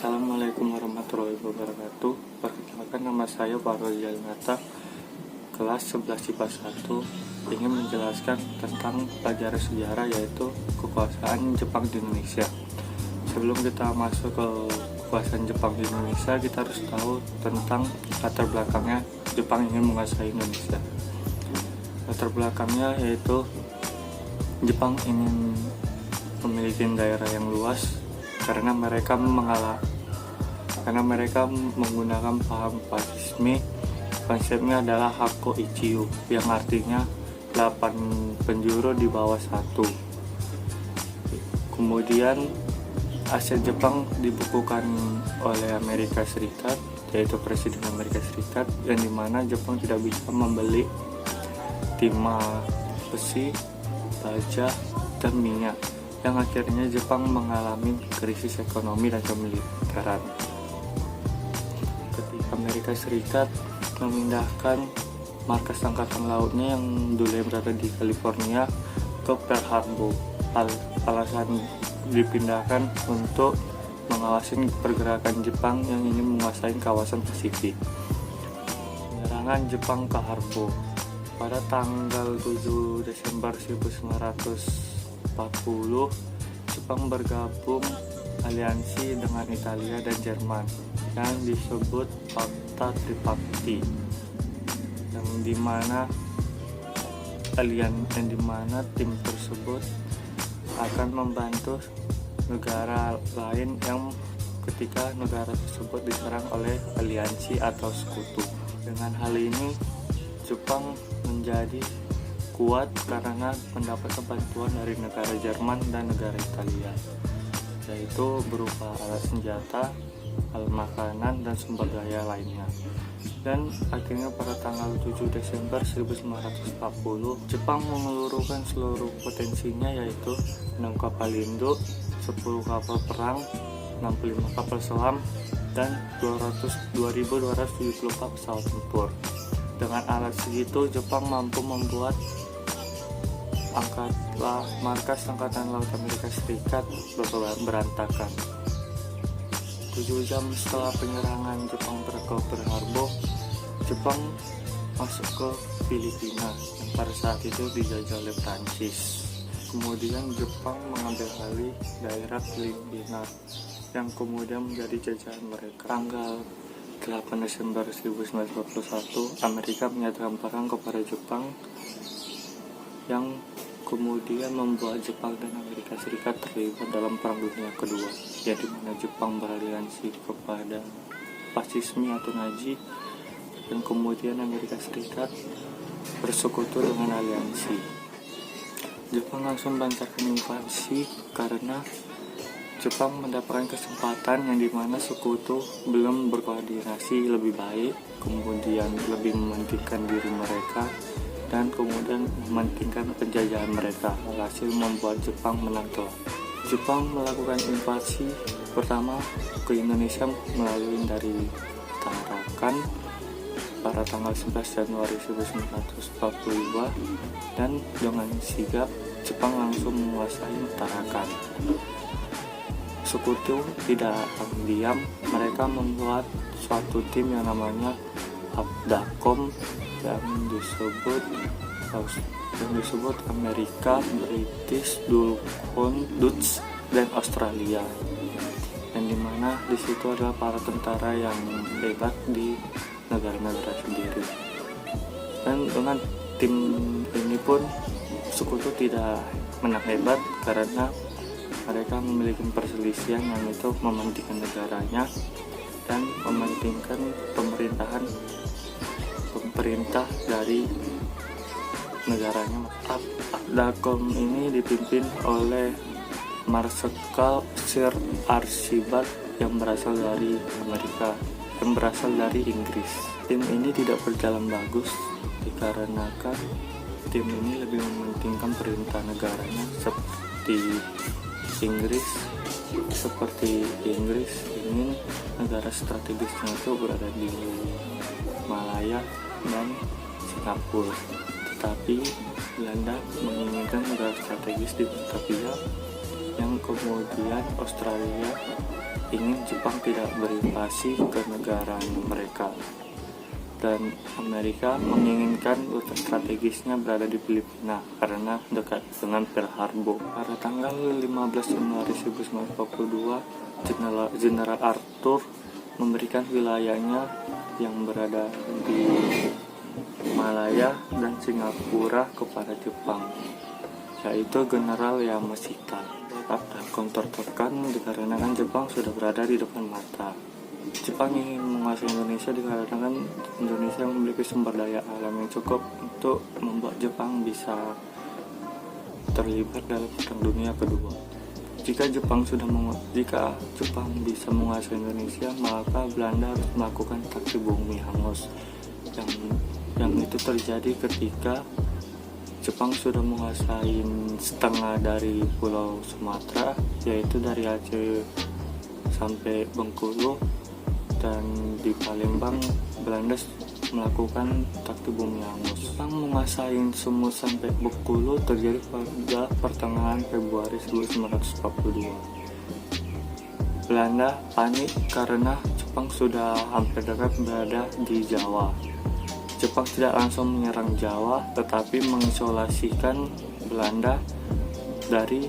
Assalamualaikum warahmatullahi wabarakatuh. Perkenalkan, nama saya Farul Jalnata, kelas 11 IPA 1, ingin menjelaskan tentang pelajaran sejarah, yaitu kekuasaan Jepang di Indonesia. Sebelum kita masuk ke kekuasaan Jepang di Indonesia, kita harus tahu tentang latar belakangnya Jepang ingin menguasai Indonesia. Latar belakangnya yaitu Jepang ingin memiliki daerah yang luas karena mereka menggunakan paham fasisme. Konsepnya adalah Hakko Ichiyo, yang artinya 8 penjuru di bawah 1. Kemudian Asia Jepang dibukukan oleh Amerika Serikat, yaitu Presiden Amerika Serikat, yang dimana Jepang tidak bisa membeli timah, besi, baja, dan minyak, yang akhirnya Jepang mengalami krisis ekonomi dan kemiliteran. Ketika Amerika Serikat memindahkan markas angkatan lautnya yang dulu berada di California ke Pearl Harbor, alasan dipindahkan untuk mengawasi pergerakan Jepang yang ingin menguasai kawasan Pasifik. Penyerangan Jepang ke Harbor pada tanggal 7 Desember 1940, Jepang bergabung aliansi dengan Italia dan Jerman yang disebut Fakta Tripakti, yang dimana tim tersebut akan membantu negara lain yang ketika negara tersebut diserang oleh aliansi atau sekutu. Dengan hal ini Jepang menjadi kuat karena mendapatkan bantuan dari negara Jerman dan negara Italia, yaitu berupa alat senjata, alat makanan, dan sumber daya lainnya. Dan akhirnya pada tanggal 7 Desember 1940, Jepang mengeluarkan seluruh potensinya, yaitu 6 kapal induk, 10 kapal perang, 65 kapal selam, dan 2.274 pesawat tempur. Dengan alat segitu, Jepang mampu membuat markas Angkatan Laut Amerika Serikat berantakan. 7 jam setelah penyerangan Jepang ke Pearl Harbor, Jepang masuk ke Filipina yang pada saat itu dijajah oleh Prancis. Kemudian Jepang mengambil alih daerah Filipina yang kemudian menjadi jajahan mereka. Tanggal 8 Desember 1941, Amerika menyatakan perang kepada Jepang, yang kemudian membuat Jepang dan Amerika Serikat terlibat dalam Perang Dunia Kedua, yaitu mana Jepang beraliansi kepada fasisme atau Nazi, dan kemudian Amerika Serikat bersekutu dengan aliansi. Jepang langsung melancarkan invasi karena Jepang mendapatkan kesempatan yang dimana sekutu belum berkoordinasi lebih baik, kemudian lebih mementingkan diri mereka, dan kemudian mementingkan penjajahan mereka, hasil membuat Jepang menang telak. Jepang melakukan invasi pertama ke Indonesia melalui dari Tarakan pada tanggal 11 Januari 1942, dan dengan sigap Jepang langsung menguasai Tarakan. Sekutu tidak akan diam, mereka membuat suatu tim yang namanya Abdakom, yang disebut Amerika, British, Dutch, dan Australia, yang dimana di situ adalah para tentara yang hebat di negara-negara sendiri. Dan dengan tim ini pun sekutu tidak menang hebat karena mereka memiliki perselisihan, yang itu mementingkan negaranya dan mementingkan pemerintah dari negaranya. Abdakom ini dipimpin oleh Marsikal Sir Archibald yang berasal dari Inggris. Tim ini tidak berjalan bagus dikarenakan tim ini lebih mementingkan perintah negaranya, seperti Inggris ingin negara strategisnya itu berada di Malaya dan Singapura, tetapi Belanda menginginkan negara strategis di Batavia, yang kemudian Australia ingin Jepang tidak berinvasi ke negara mereka, dan Amerika menginginkan rute strategisnya berada di Filipina karena dekat dengan Pearl Harbor. Pada tanggal 15 Januari 1942, Jenderal Arthur memberikan wilayahnya yang berada di Malaya dan Singapura kepada Jepang, yaitu General Yamashita. Dapat counter-tertekan dikarenakan Jepang sudah berada di depan mata. Jepang ingin menguasai Indonesia dikarenakan Indonesia memiliki sumber daya alam yang cukup untuk membuat Jepang bisa terlibat dalam Perang Dunia Kedua. Jika Jepang bisa menguasai Indonesia, maka Belanda harus melakukan taksi bumi hangus. Yang itu terjadi ketika Jepang sudah menguasai setengah dari Pulau Sumatera, yaitu dari Aceh sampai Bengkulu, dan di Palembang Belanda melakukan taksi bumi hangus. Jepang menguasai Sumut sampai Bengkulu terjadi pada pertengahan Februari 1942. Belanda panik karena Jepang sudah hampir dekat berada di Jawa. Jepang tidak langsung menyerang Jawa, tetapi mengisolasikan Belanda dari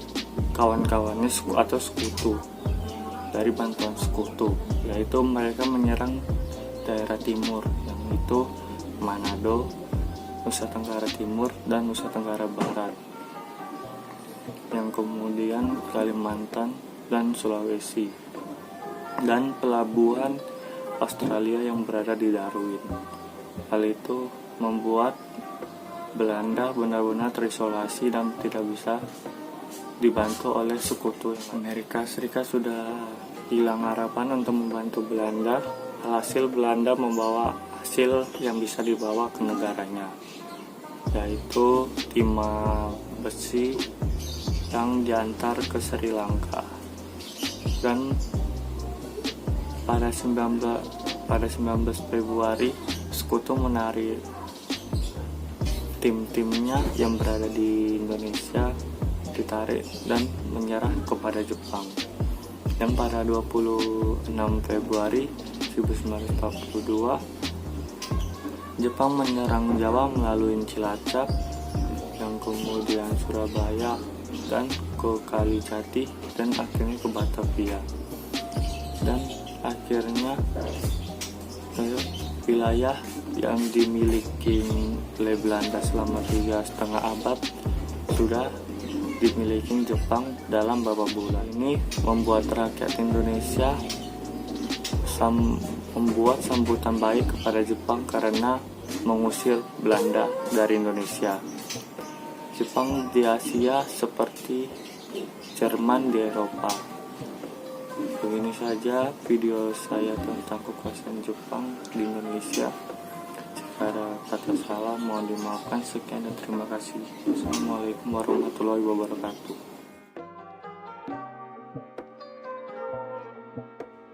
kawan-kawannya atau sekutu, dari bantuan sekutu, yaitu mereka menyerang daerah timur, yang itu Manado, Nusa Tenggara Timur, dan Nusa Tenggara Barat, yang kemudian Kalimantan dan Sulawesi, dan pelabuhan Australia yang berada di Darwin. Hal itu membuat Belanda benar-benar terisolasi dan tidak bisa dibantu oleh sekutu. Amerika Serikat sudah hilang harapan untuk membantu Belanda. Alhasil Belanda membawa hasil yang bisa dibawa ke negaranya, yaitu timah besi yang diantar ke Sri Lanka. Dan pada 19 Februari sekutu menarik tim-timnya yang berada di Indonesia, ditarik dan menyerah kepada Jepang. Dan pada 26 Februari 1942 Jepang menyerang Jawa melalui Cilacap, yang kemudian Surabaya dan ke Kalijati, dan akhirnya ke Batavia. Dan akhirnya wilayah yang dimiliki oleh Belanda selama 3,5 abad sudah dimiliki Jepang dalam beberapa bulan. Ini membuat rakyat Indonesia membuat sambutan baik kepada Jepang karena mengusir Belanda dari Indonesia. Jepang di Asia seperti Jerman di Eropa. Begini saja video saya tentang kekuasaan Jepang di Indonesia. Jika ada kata salah mohon dimaafkan. Sekian dan terima kasih. Assalamualaikum warahmatullahi wabarakatuh.